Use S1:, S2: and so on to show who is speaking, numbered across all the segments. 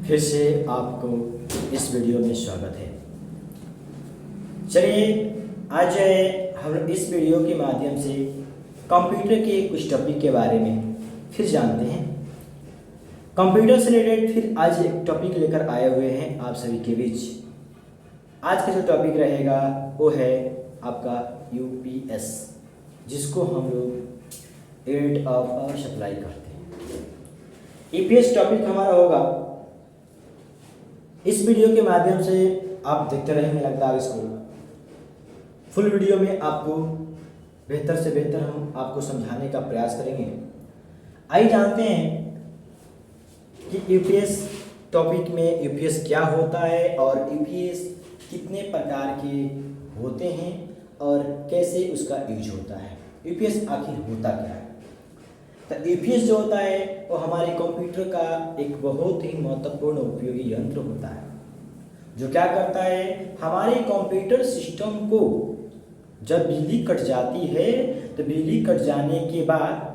S1: फिर से आपको इस वीडियो में स्वागत है। चलिए आज हम इस वीडियो के माध्यम से कंप्यूटर के कुछ टॉपिक के बारे में फिर जानते हैं। कंप्यूटर से रिलेटेड फिर आज एक टॉपिक लेकर आए हुए हैं आप सभी के बीच। आज का जो टॉपिक रहेगा वो है आपका यूपीएस, जिसको हम लोग यूनिट ऑफ पावर सप्लाई कहते हैं। यूपीएस टॉपिक हमारा होगा। इस वीडियो के माध्यम से आप देखते रहेंगे, लगता है इसको फुल वीडियो में आपको बेहतर से बेहतर हम आपको समझाने का प्रयास करेंगे। आइए जानते हैं कि यूपीएस टॉपिक में यूपीएस क्या होता है और यूपीएस कितने प्रकार के होते हैं और कैसे उसका यूज होता है। यूपीएस आखिर होता क्या है? तो यूपीएस जो होता है वो हमारे कंप्यूटर का एक बहुत ही महत्वपूर्ण उपयोगी यंत्र होता है, जो क्या करता है, हमारे कंप्यूटर सिस्टम को जब बिजली कट जाती है तो बिजली कट जाने के बाद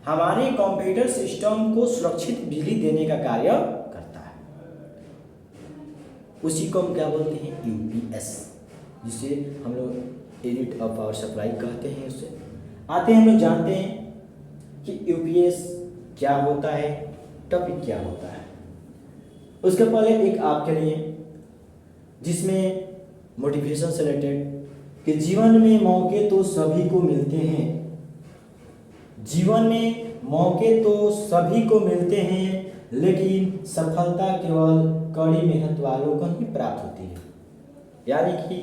S1: हमारे कंप्यूटर सिस्टम को सुरक्षित बिजली देने का कार्य करता है। उसी को हम क्या बोलते हैं? यूपीएस, जिसे हम लोग यूनिट ऑफ पावर सप्लाई कहते हैं। उससे आते हैं हम लोग जानते हैं कि यूपीएस क्या होता है, टॉपिक क्या होता है। उसके पहले एक आपके लिए जिसमें मोटिवेशन से रिलेटेड कि जीवन में मौके तो सभी को मिलते हैं, जीवन में मौके तो सभी को मिलते हैं, लेकिन सफलता केवल कड़ी मेहनत वालों को ही प्राप्त होती है। यानी कि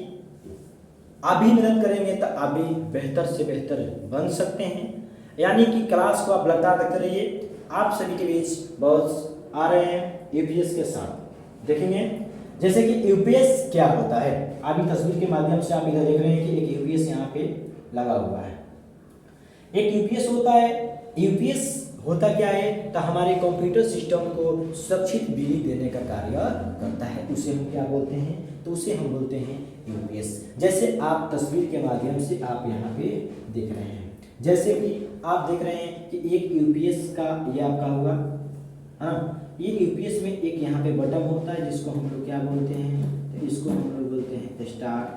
S1: आप भी मेहनत करेंगे तो आप भी बेहतर से बेहतर बन सकते हैं। यानी कि क्लास को आप लगातार देखते रहिए। आप सभी के बीच बहुत आ रहे हैं यूपीएस के साथ। देखेंगे जैसे कि यूपीएस क्या होता है। अभी तस्वीर के माध्यम से आप इधर देख रहे हैं कि एक यूपीएस यहाँ पे लगा हुआ है। एक यूपीएस होता है। यूपीएस होता क्या है? तो हमारे कंप्यूटर सिस्टम को सुरक्षित बिजली देने का कार्य करता है। उसे हम क्या बोलते हैं? तो उसे हम बोलते हैं यूपीएस। जैसे आप तस्वीर के माध्यम से आप यहाँ पे देख रहे हैं, जैसे कि आप देख रहे हैं कि एक यूपीएस का ये आपका हुआ, हाँ, ये यूपीएस में एक यहाँ पे बटन होता है जिसको हम लोग क्या बोलते हैं? तो इसको हम लोग बोलते हैं स्टार्ट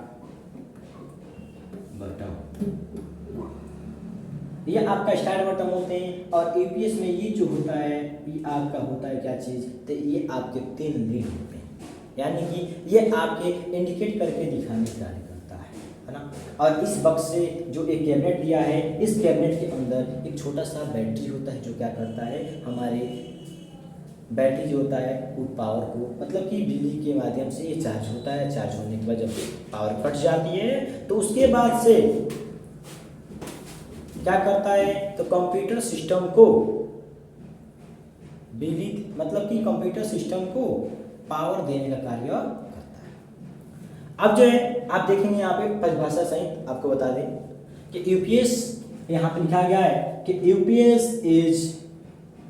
S1: बटन। ये आपका स्टार्ट बटन होते हैं। और यूपीएस में ये जो होता है ये आपका होता है क्या चीज़? तो ये आपके 3 लीड होते हैं। यानी कि ये आपके इंडिकेट करके दिखाने का कार्य करता है ना। और इस बक्स से जो एक कैबिनेट दिया है, इस कैबिनेट के अंदर एक छोटा सा बैटरी होता है जो क्या करता है, हमारे बैटरी जो होता है वो पावर को, मतलब कि बिजली के माध्यम से ये चार्ज होता है। चार्ज होने के बाद जब पावर कट जाती है तो उसके बाद से क्या करता है, तो कंप्यूटर सिस्टम को बिजली, मतलब कि कंप्यूटर सिस्टम को पावर देने का कार्य करता है। अब जो है आप देखेंगे यहाँ पे परिभाषा सहित आपको बता दें कि यूपीएस यहाँ पे लिखा गया है कि UPS is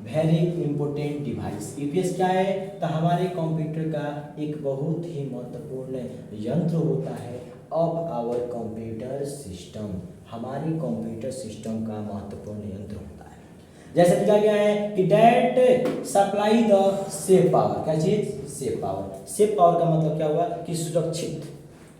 S1: very important device. UPS क्या है? तो हमारे कंप्यूटर का एक बहुत ही महत्वपूर्ण यंत्र होता है ऑफ आवर कंप्यूटर सिस्टम। हमारे कंप्यूटर सिस्टम का महत्वपूर्ण यंत्र होता है। जैसे लिखा गया है कि date supply the safe power. क्या चीज? Safe power. सेफ पावर का मतलब क्या हुआ कि सुरक्षित,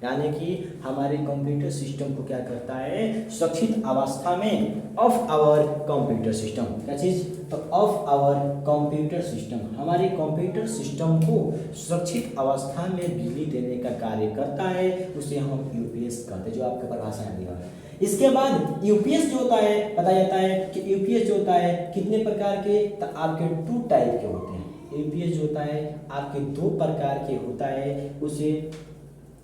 S1: यानी कि हमारे कंप्यूटर सिस्टम को क्या करता है, सुरक्षित अवस्था में ऑफ आवर कंप्यूटर सिस्टम। क्या चीज? तो ऑफ आवर कंप्यूटर सिस्टम, हमारे कंप्यूटर सिस्टम को सुरक्षित अवस्था में बिजली देने का कार्य करता है। उसे हम यूपीएस कहते हैं, जो आपके परिभाषा में दिया है। इसके बाद यूपीएस जो होता है, बताया जाता है कि यूपीएस जो होता है कितने प्रकार के? तो आपके 2 टाइप के होते हैं। यूपीएस जो होता है आपके 2 प्रकार के होता है। उसे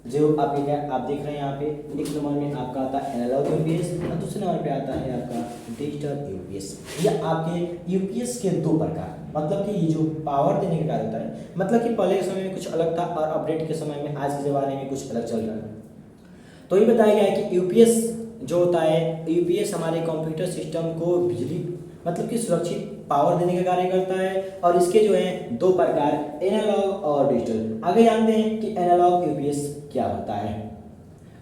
S1: जो आप देख रहे हैं यहाँ पे, एक नंबर में आपका आता है एनालॉग यूपीएस और दूसरे नंबर पे आता है आपका डिजिटल यूपीएस। ये आपके यूपीएस के 2 प्रकार, मतलब कि ये जो पावर देने का कार्य होता है, मतलब कि पहले के समय में कुछ अलग था और अपडेट के समय में आज के ज़माने में कुछ अलग चल रहा है। तो ये बताया गया है कि यूपीएस जो होता है, यूपीएस हमारे कंप्यूटर सिस्टम को बिजली, मतलब कि सुरक्षित पावर देने का कार्य करता है। और इसके जो है 2 प्रकार, एनालॉग और डिजिटल। आगे जानते हैं कि एनालॉग यूपीएस क्या होता है।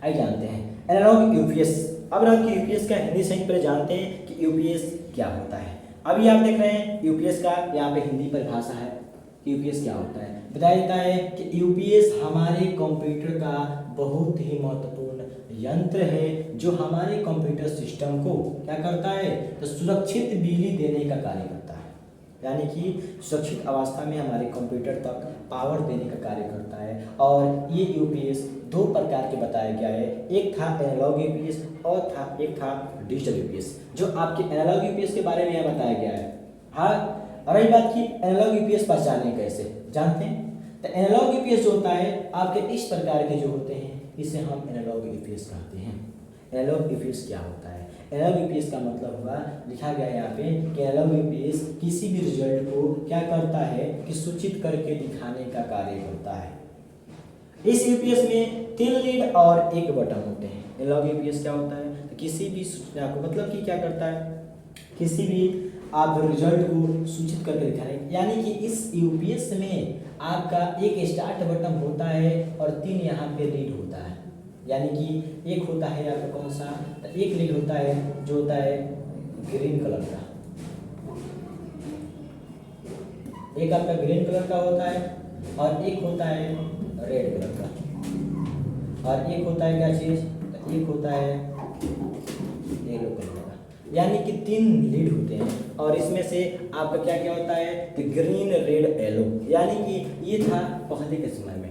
S1: आइए जानते हैं एनालॉग यूपीएस। अब एनालॉग यूपीएस का हिंदी सही पहले जानते हैं कि यूपीएस क्या होता है। अभी आप देख रहे हैं यूपीएस का यहाँ पे हिंदी परिभाषा है। कि यूपीएस क्या होता है। बताया जाता है कि यूपीएस हमारे कंप्यूटर का बहुत ही महत्वपूर्ण यंत्र है जो हमारे कंप्यूटर सिस्टम को क्या करता है, तो सुरक्षित बिजली देने का कार्य करता है। यानी कि सुरक्षित अवस्था में हमारे कंप्यूटर तक पावर देने का कार्य करता है। और ये यूपीएस दो प्रकार के बताया गया है, एक था एनालॉग यूपीएस और एक था डिजिटल यूपीएस। जो आपके एनालॉग यूपीएस के बारे में यह बताया गया है। हाँ, रही बात की एनालॉग यूपीएस पहचाने कैसे, जानते हैं? तो एनालॉग यूपीएस जो होता है आपके इस प्रकार के जो होते हैं, इसे हम एनालॉग यूपीएस कहते हैं। एनालॉग यूपीएस क्या होता है? एनालॉग यूपीएस का मतलब हुआ, लिखा गया है यहाँ पे कि एनालॉग यूपीएस किसी भी रिजल्ट को क्या करता है कि सूचित करके दिखाने का कार्य करता है। इस यूपीएस में 3 लीड और 1 बटन होते हैं। एनालॉग यूपीएस क्या होता है, तो किसी भी सूचना को, मतलब कि क्या करता है, किसी भी आप रिजल्ट को सूचित करके दिखाने, यानी कि इस यूपीएस में आपका एक स्टार्ट बटन होता है और 3 यहाँ पे लीड होता है। यानी कि एक होता है आपका कौन सा, तो एक लीड होता है जो होता है ग्रीन कलर का, एक आपका ग्रीन कलर का होता है और एक होता है रेड कलर का, और एक होता है क्या चीज, तो एक होता है येलो कलर का। यानी कि 3 लीड होते हैं और इसमें से आपका क्या क्या होता है, तो ग्रीन रेड येलो। यानी कि ये था पहले के समय में।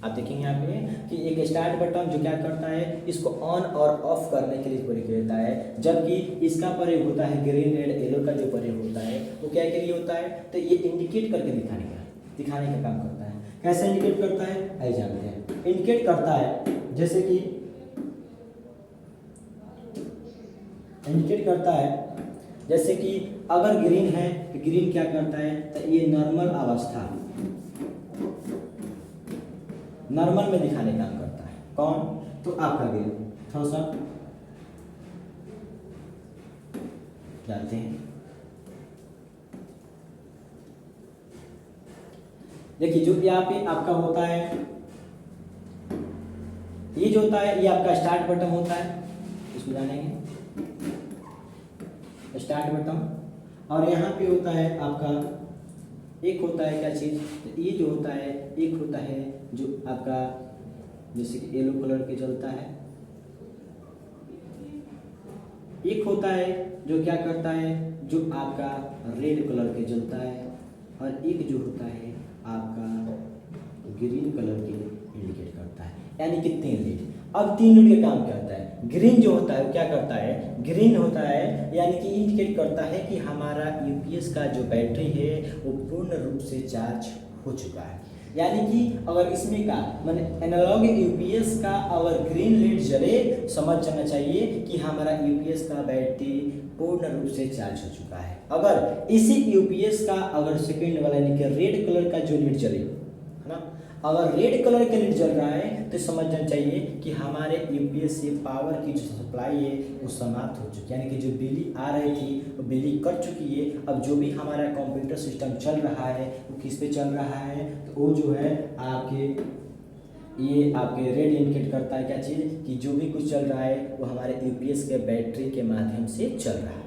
S1: आप देखेंगे यहाँ पे कि एक स्टार्ट बटन जो क्या करता है, इसको ऑन और ऑफ करने के लिए प्रयोग होता है, जबकि इसका प्रयोग होता है ग्रीन रेड येलो का जो प्रयोग होता है वो क्या के लिए होता है, तो ये इंडिकेट करके दिखाने का काम करता है। कैसे इंडिकेट करता है, आइए जानते हैं। इंडिकेट करता है जैसे कि इंडिकेट करता है जैसे कि अगर ग्रीन है तो ग्रीन क्या करता है, तो ये नॉर्मल अवस्था, नॉर्मल में दिखाने का काम करता है। कौन, तो आपका ग्रीन। थोड़ा सा जानते हैं, देखिए जो यहाँ पे आपका होता है, ये जो होता है ये आपका स्टार्ट बटन होता है, इसको जानेंगे स्टार्ट बटन। और यहाँ पे होता है आपका एक होता है क्या चीज, तो ये जो होता है एक होता है जो आपका जैसे कि येलो कलर के जलता है, एक होता है जो क्या करता है, जो आपका रेड कलर के जलता है, और एक जो होता है आपका ग्रीन कलर के इंडिकेट करता है। यानी कि 3 लीड। अब 3 लीड का काम क्या होता है, ग्रीन जो होता है वो क्या करता है, ग्रीन होता है यानी कि इंडिकेट करता है कि हमारा यूपीएस का जो बैटरी है वो पूर्ण रूप से चार्ज हो चुका है। यानी कि अगर इसमें का माने एनालॉग यूपीएस का अगर ग्रीन लीड जले, समझ जाना चाहिए कि हमारा यूपीएस का बैटरी पूर्ण रूप से चार्ज हो चुका है। अगर इसी यूपीएस का अगर सेकेंड वाला यानी कि रेड कलर का जो लीड जले, है ना, अगर रेड कलर का लीड जल रहा है तो समझ जाना चाहिए कि हमारे यूपीएस से पावर की जो सप्लाई है वो समाप्त हो चुकी है। यानी कि जो बिजली आ रही थी वो बिजली कट चुकी है। अब जो भी हमारा कंप्यूटर सिस्टम चल रहा है वो किस पे चल रहा है, तो वो जो है ये आपके रेड इंडिकेट करता है क्या चीज़, कि जो भी कुछ चल रहा है वो हमारे यूपीएस के बैटरी के माध्यम से चल रहा है।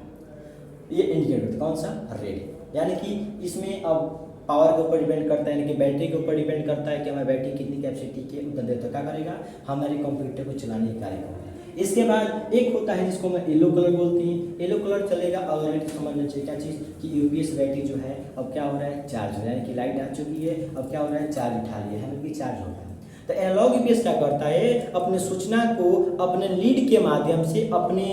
S1: ये इंडिकेट होता है कौन सा, रेड। यानी कि इसमें अब पावर के ऊपर डिपेंड करता है, यानी कि बैटरी के ऊपर डिपेंड करता है कि हमारी बैटरी कितनी कैपेसिटी की उतना देर तक क्या करेगा, हमारे कंप्यूटर को चलाने का कार्य करेगा। इसके बाद एक होता है जिसको मैं येलो कलर बोलती हूँ, येलो कलर चलेगा और रेड समझना चाहिए क्या चीज़, कि यूपीएस बैटरी जो है अब क्या हो रहा है, चार्ज हो रहा है। यानी कि लाइट आ चुकी है, अब क्या हो रहा है, चार्ज उठा लिया है, कि चार्ज हो रहा है। तो एनालॉग यूपीएस क्या करता है, अपने सूचना को अपने लीड के माध्यम से अपने,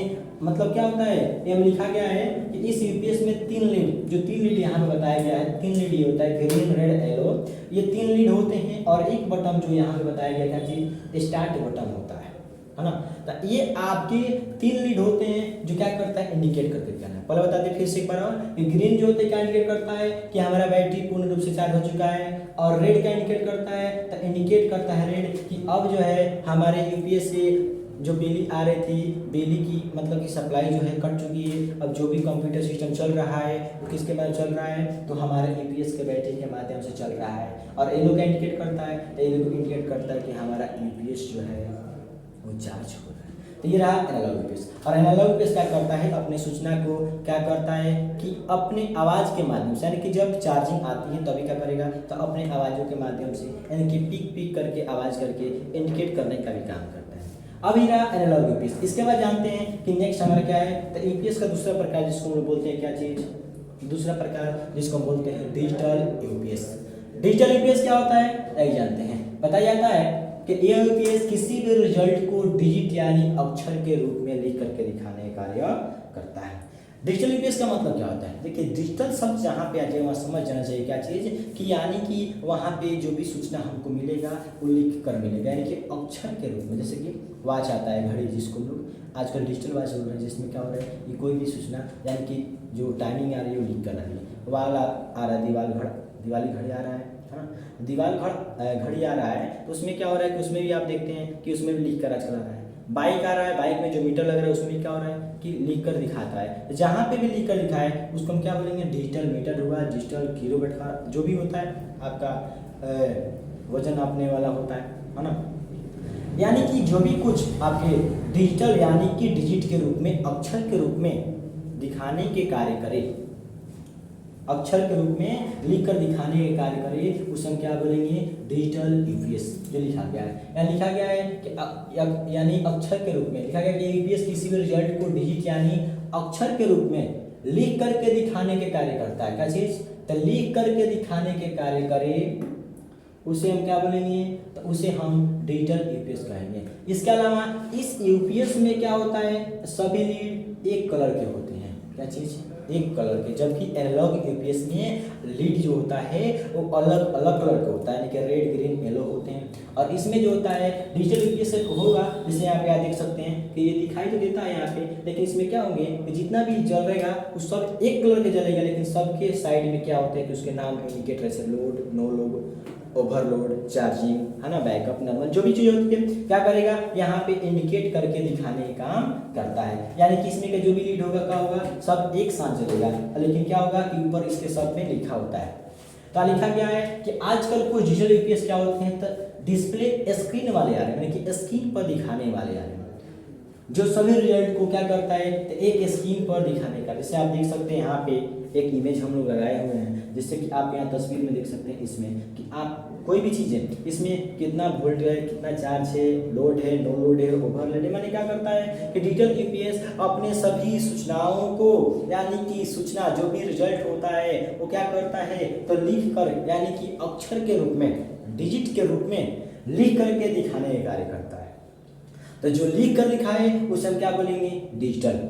S1: मतलब क्या होता है, ये लिखा गया है कि इस यूपीएस में 3 लीड, जो 3 लीड यहाँ पे बताया गया है, 3 लीड ये होता है ग्रीन रेड येलो, ये 3 लीड होते हैं। और एक बटन जो यहाँ पे बताया गया क्या चीज, स्टार्ट बटन होता है ना। तो ये आपके 3 लीड होते हैं जो क्या करता है, इंडिकेट करके दिखाना है। पहले बता दें फिर से एक बार, ग्रीन जो होता है क्या इंडिकेट करता है कि हमारा बैटरी पूर्ण रूप से चार्ज हो चुका है, और रेड क्या इंडिकेट करता है, तो इंडिकेट करता है रेड कि अब जो है हमारे यूपीएस से जो बिजली आ रही थी, बिजली की मतलब कि सप्लाई जो है कट चुकी है। अब जो भी कंप्यूटर सिस्टम चल रहा है वो किसके माध्यम चल रहा है, तो हमारे यूपीएस के बैटरी के माध्यम से चल रहा है। और येलो का इंडिकेट करता है, तो येलो को इंडिकेट करता है कि हमारा यूपीएस जो है वो चार्ज हो रहा है। तो ये रहा एनालॉग यूपीएस। और एनालॉग यूपीएस क्या करता है, अपने सूचना को क्या करता है कि अपने आवाज़ के माध्यम से, यानी कि जब चार्जिंग आती है तभी क्या करेगा, तो अपने आवाज़ों के माध्यम से यानी कि पीक पीक करके आवाज़ करके इंडिकेट करने का भी काम करता है। अब ये रहा एनालॉग यूपीएस। इसके बाद जानते हैं कि नेक्स्ट हमारा क्या है, तो यूपीएस का दूसरा प्रकार जिसको हम बोलते हैं क्या चीज़, दूसरा प्रकार जिसको हम बोलते हैं डिजिटल यूपीएस। डिजिटल यूपीएस क्या होता है, यही जानते हैं। बताया जाता है कि यह यूपीएस किसी भी रिजल्ट को डिजिट यानी अक्षर के रूप में लिख करके दिखाने का कार्य करता है। डिजिटल यूपीएस का मतलब क्या होता है, देखिए डिजिटल शब्द जहाँ पे आ जाए वहाँ समझ जाना चाहिए क्या चीज़, कि यानी कि वहाँ पे जो भी सूचना हमको मिलेगा वो लिख कर मिलेगा, यानी कि अक्षर के रूप में। जैसे कि वॉच आता है, घड़ी, जिसको लोग आजकल डिजिटल वॉच हो रहे हैं, जिसमें क्या हो रहा है कि कोई भी सूचना यानी कि जो टाइमिंग आ रही है वो लिख कर आ रही है। वाल आ रहा है, दिवाली घड़ी आ रहा है ना, दीवार घड़ी आ रहा है, तो उसमें क्या हो रहा है कि उसमें भी आप देखते हैं कि उसमें भी लिख कर आजकल आ रहा है। बाइक आ रहा है, बाइक में जो मीटर लग रहा है उसमें क्या हो रहा है कि लिख कर दिखाता है। जहाँ पे भी लिख कर दिखा है उसको हम क्या बोलेंगे, डिजिटल मीटर हुआ, डिजिटल किलोवाट का जो भी होता है आपका वजन नापने वाला होता है ना। यानी कि जो भी कुछ आपके डिजिटल यानी कि डिजिट के रूप में, अक्षर के रूप में दिखाने के कार्य करे, अक्षर के रूप में लिख कर दिखाने के कार्य करे, उसे हम क्या बोलेंगे, डिजिटल यूपीएस। जो लिखा गया है या लिखा गया है कि यानी अक्षर के रूप में लिखा गया कि यूपीएस किसी भी रिजल्ट को डिजिट यानी अक्षर के रूप में लिख करके दिखाने के कार्य करता है। क्या चीज, तो लिख करके दिखाने के कार्य करे, उसे हम क्या बोलेंगे, तो उसे हम डिजिटल यूपीएस कहेंगे। इसके अलावा इस यूपीएस में क्या होता है, सभी लीड एक कलर के होते हैं। क्या चीज, एक कलर के, जबकि एनालॉग यूपीएस में लीड जो होता है वो अलग अलग कलर का होता है, यानी कि रेड, ग्रीन, येलो होते हैं। और इसमें जो होता है डिजिटल यूपीएस होगा, जैसे यहाँ पे आप देख सकते हैं कि ये दिखाई तो देता है यहाँ पे, लेकिन इसमें क्या होंगे कि जितना भी जलेगा वो सब एक कलर के जलेगा, लेकिन सबके साइड में क्या होता है कि उसके नाम इंडिकेटर, जैसे load, no load, overload, charging, है ना, बैकअप, नॉर्मल, जो भी चीज़ होती है क्या करेगा, यहाँ पे इंडिकेट करके दिखाने का काम करता है। यानी कि इसमें का जो भी लीड होगा क्या होगा, सब एक साथ चलेगा, लेकिन क्या होगा कि ऊपर इसके सब में लिखा होता है। तो लिखा गया है कि आजकल कुछ डिजिटल यूपीएस क्या होते हैं, तो डिस्प्ले स्क्रीन वाले आ रहे हैं, यानी कि स्क्रीन पर दिखाने वाले आ रहे हैं, जो सभी रिजल्ट को क्या करता है, तो एक स्क्रीन पर दिखाने का। जैसे आप देख सकते हैं यहाँ पे एक इमेज हम लोग लगाए हुए हैं, जिससे कि आप यहाँ तस्वीर में देख सकते हैं इसमें कि आप कोई भी चीज़ है, इसमें कितना वोल्ट है, कितना चार्ज है, लोड है, नो लोड है, ओवरलोड है, माने क्या करता है कि डिजिटल यूपीएस अपने सभी सूचनाओं को, यानी कि सूचना जो भी रिजल्ट होता है वो क्या करता है, तो लिख कर यानी कि अक्षर के रूप में, डिजिट के रूप में लिख करके दिखाने का कार्य करता है। तो जो लिख कर दिखाए उसे हम क्या बोलेंगे, डिजिटल।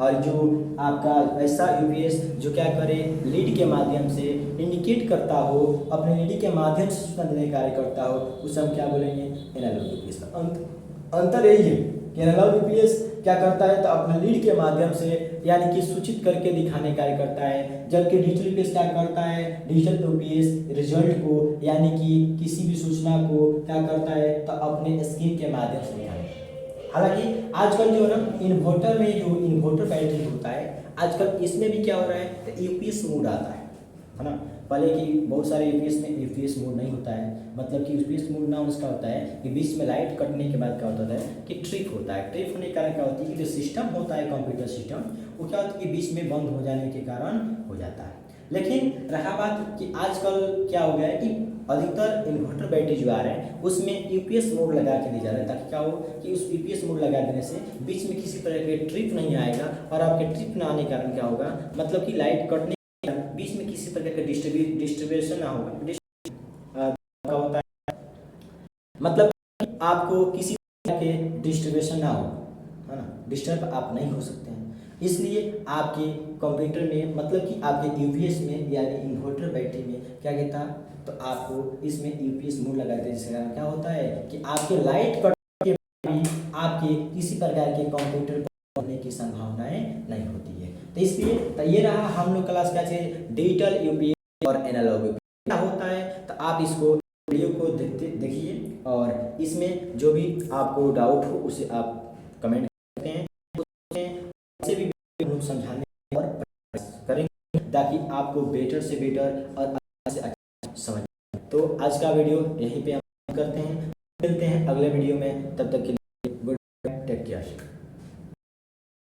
S1: और जो आपका ऐसा यूपीएस जो क्या करे, लीड के माध्यम से इंडिकेट करता हो, अपने लीड के माध्यम से सूचना देने का कार्य करता हो, उसे हम क्या बोलेंगे, एनालॉग यूपीएस। अंतर यही है कि एनालॉग यूपीएस क्या करता है, तो अपने लीड के माध्यम से यानी कि सूचित करके दिखाने का कार्य करता है, जबकि डिजिटल यूपीएस क्या करता है, डिजिटल यूपीएस रिजल्ट को यानी कि किसी भी सूचना को क्या करता है, तो अपने स्क्रीन के माध्यम से दिखाने। हालांकि आजकल जो है ना, इन्वर्टर में जो इन्वर्टर बैटरी होता है, आजकल इसमें भी क्या हो रहा है, तो यूपीएस मोड आता है ना। पहले की बहुत सारे यूपीएस में यूपीएस मोड नहीं होता है, मतलब कि यूपीएस मोड ना उसका होता है कि बीच में लाइट कटने के बाद क्या होता है कि ट्रिप होता है। ट्रिप होने के कारण क्या होती है कि जो सिस्टम होता है, कंप्यूटर सिस्टम, वो क्या होता है कि बीच में बंद हो जाने के कारण हो जाता है। लेकिन रहा बात कि आजकल क्या हो गया है कि अधिकतर इन्वर्टर बैटरी जो आ रहे हैं उसमें यूपीएस मोड लगा के दिया जा रहा है, ताकि क्या हो कि उस यूपीएस मोड लगा देने से बीच में किसी तरह के ट्रिप नहीं आएगा, और आपके ट्रिप ना आने के कारण क्या होगा, मतलब कि लाइट कटने के कारण बीच में किसी प्रकार का डिस्टर्बेशन ना होगा। होता है मतलब आपको किसी तरह के डिस्टर्बेशन ना हो, है ना, डिस्टर्ब आप नहीं हो सकते हैं। इसलिए आपके कंप्यूटर में, मतलब कि आपके यूपीएस में यानी इन्वर्टर बैटरी में क्या कहता है, तो आपको इसमें यूपीएस मोड लगा देते हैं, जिसके कारण क्या होता है कि आपके लाइट कट के भी आपके किसी प्रकार के कंप्यूटर पर होने की संभावनाएं नहीं होती है। तो इसलिए तो ये रहा हम लोग क्लास का डिजिटल यूपीएस और एनालॉग यूपीएस क्या होता है। तो आप इसको वीडियो को देखिए, और इसमें जो भी आपको डाउट हो उसे आप कमेंट करते हैं, उससे भी समझाने और करेंगे, ताकि आपको बेटर से बेटर और अच्छा से अच्छा समझ। तो आज का वीडियो यहीं पे हम करते हैं, मिलते हैं अगले वीडियो में, तब तक के लिए।